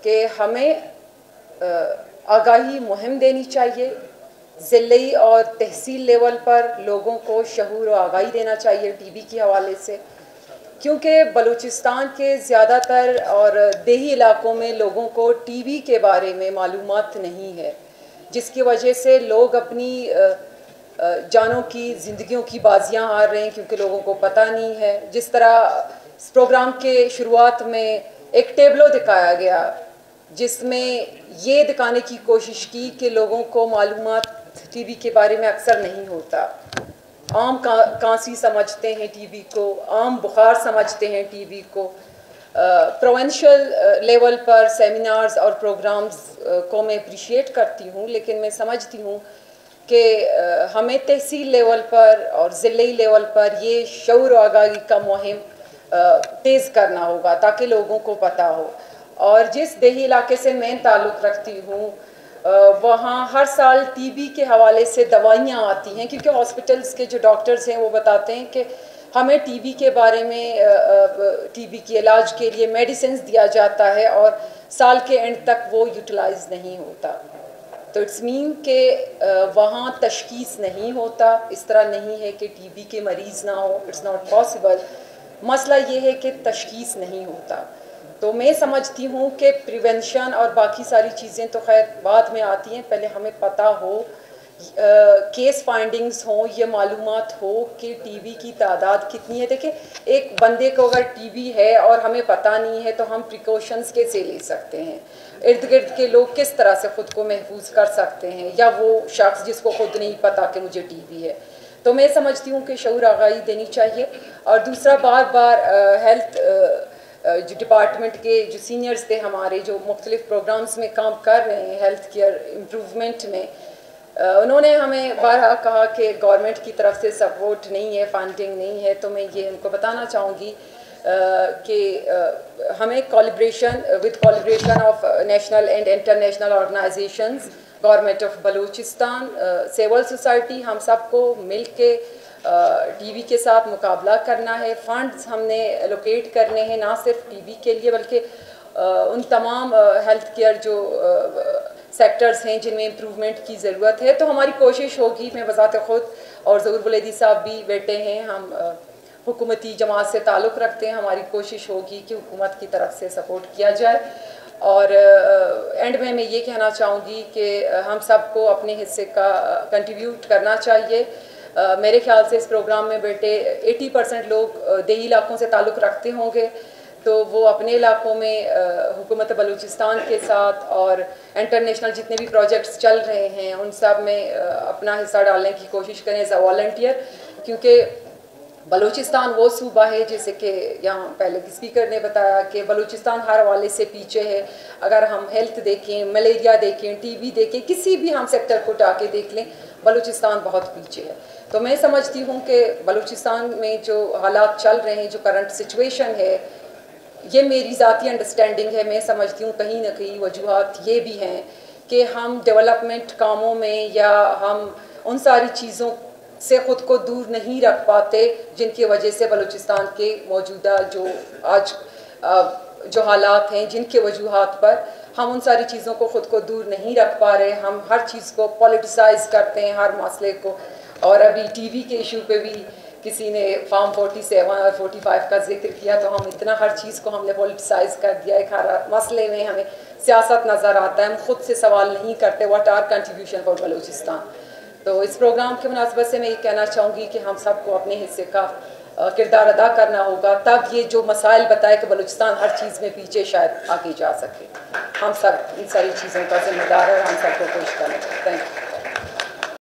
कि हमें आगाही मुहिम देनी चाहिए। ज़िले और तहसील लेवल पर लोगों को शऊर और आगाही देना चाहिए टीबी के हवाले से, क्योंकि बलूचिस्तान के ज़्यादातर और देही इलाकों में लोगों को टीबी के बारे में मालूमात नहीं है, जिसकी वजह से लोग अपनी जानों की ज़िंदगियों की बाजियां हार रहे हैं क्योंकि लोगों को पता नहीं है। जिस तरह इस प्रोग्राम के शुरुआत में एक टेबलो दिखाया गया जिसमें ये दिखाने की कोशिश की कि लोगों को मालूमात टीबी के बारे में अक्सर नहीं होता। आम कांसी समझते हैं टीबी को, आम बुखार समझते हैं टीबी को। प्रोविंशियल लेवल पर सेमिनार्स और प्रोग्राम्स को मैं अप्रिशिएट करती हूँ, लेकिन मैं समझती हूँ कि हमें तहसील लेवल पर और ज़िले लेवल पर ये शऊर और आगाही का मुहिम तेज़ करना होगा ताकि लोगों को पता हो। और जिस देही इलाके से मैं ताल्लुक़ रखती हूँ वहाँ हर साल टीबी के हवाले से दवाइयाँ आती हैं, क्योंकि हॉस्पिटल्स के जो डॉक्टर्स हैं वो बताते हैं कि हमें टीबी के बारे में टीबी के इलाज के लिए मेडिसिन दिया जाता है और साल के एंड तक वो यूटिलाइज नहीं होता। तो इट्स मीन कि वहाँ तशखीस नहीं होता। इस तरह नहीं है कि टीबी के मरीज़ ना हो, इट्स नॉट पॉसिबल। मसला ये है कि तशखीस नहीं होता। तो मैं समझती हूँ कि प्रिवेंशन और बाकी सारी चीज़ें तो खैर बाद में आती हैं, पहले हमें पता हो, केस फाइंडिंग्स हो, ये मालूमात हो कि टीबी की तादाद कितनी है। देखिए, एक बंदे को अगर टीबी है और हमें पता नहीं है तो हम प्रिकॉशंस कैसे ले सकते हैं, इर्द गिर्द के लोग किस तरह से ख़ुद को महफूज कर सकते हैं, या वो शख्स जिसको खुद नहीं पता कि मुझे टीबी है। तो मैं समझती हूँ कि शऊर आगाही देनी चाहिए। और दूसरा, बार बार हेल्थ जो डिपार्टमेंट के जो सीनियर्स थे हमारे, जो मुख्तलिफ प्रोग्राम्स में काम कर रहे हैं हेल्थ केयर इम्प्रूवमेंट में, उन्होंने हमें बारहा कहा कि गवर्नमेंट की तरफ से सपोर्ट नहीं है, फंडिंग नहीं है। तो मैं ये उनको बताना चाहूँगी कि हमें collaboration of national and international organisations, government of Balochistan, civil society, हम सबको मिल के टीबी के साथ मुकाबला करना है। फंड्स हमने एलोकेट करने हैं, ना सिर्फ टीबी के लिए बल्कि उन तमाम हेल्थ केयर जो सेक्टर्स हैं जिनमें इम्प्रूवमेंट की ज़रूरत है। तो हमारी कोशिश होगी, मैं बज़ात ख़ुद और ज़हूर बुलैदी साहब भी बेटे हैं, हम हुकूमती जमात से ताल्लुक़ रखते हैं, हमारी कोशिश होगी कि हुकूमत की तरफ से सपोर्ट किया जाए। और एंड में मैं ये कहना चाहूँगी कि हम सबको अपने हिस्से का कंट्रीब्यूट करना चाहिए। मेरे ख्याल से इस प्रोग्राम में बेटे 80% लोग देही इलाकों से ताल्लुक़ रखते होंगे, तो वो अपने इलाकों में हुकूमत बलूचिस्तान के साथ और इंटरनेशनल जितने भी प्रोजेक्ट्स चल रहे हैं उन सब में अपना हिस्सा डालने की कोशिश करें एज अ वॉलंटियर, क्योंकि बलूचिस्तान वो सूबा है जैसे कि यहाँ पहले की स्पीकर ने बताया कि बलूचिस्तान हर हवाले से पीछे है। अगर हम हेल्थ देखें, मलेरिया देखें, टीबी देखें, किसी भी हम सेक्टर को उठा के देख लें, बलूचिस्तान बहुत पीछे है। तो मैं समझती हूँ कि बलूचिस्तान में जो हालात चल रहे हैं, जो करंट सिचुएशन है, ये मेरी ज़ाती अंडरस्टैंडिंग है। मैं समझती हूँ कहीं ना कहीं वजूहात ये भी हैं कि हम डेवलपमेंट कामों में या हम उन सारी चीज़ों से ख़ुद को दूर नहीं रख पाते जिनकी वजह से बलूचिस्तान के मौजूदा जो आज जो हालात हैं, जिनके वजूहात पर हम उन सारी चीज़ों को ख़ुद को दूर नहीं रख पा रहे। हम हर चीज़ को पॉलिटिसाइज़ करते हैं, हर मसले को। और अभी टीवी के इशू पे भी किसी ने फॉर्म 47 और 45 का जिक्र किया, तो हम इतना हर चीज़ को हमने पॉलिटिसाइज़ कर दिया। एक हर मसले में हमें सियासत नज़र आता है, हम खुद से सवाल नहीं करते what are contribution for Balochistan. तो इस प्रोग्राम के मुनासिबत से मैं ये कहना चाहूँगी कि हम सबको अपने हिस्से का किरदार अदा करना होगा, तब ये जो मसाइल बताए कि बलूचिस्तान हर चीज़ में पीछे शायद आगे जा सके। हम सब इन सारी चीज़ों का जिम्मेदार है, हम सबको कोशिश करना चाहिए। Thank you.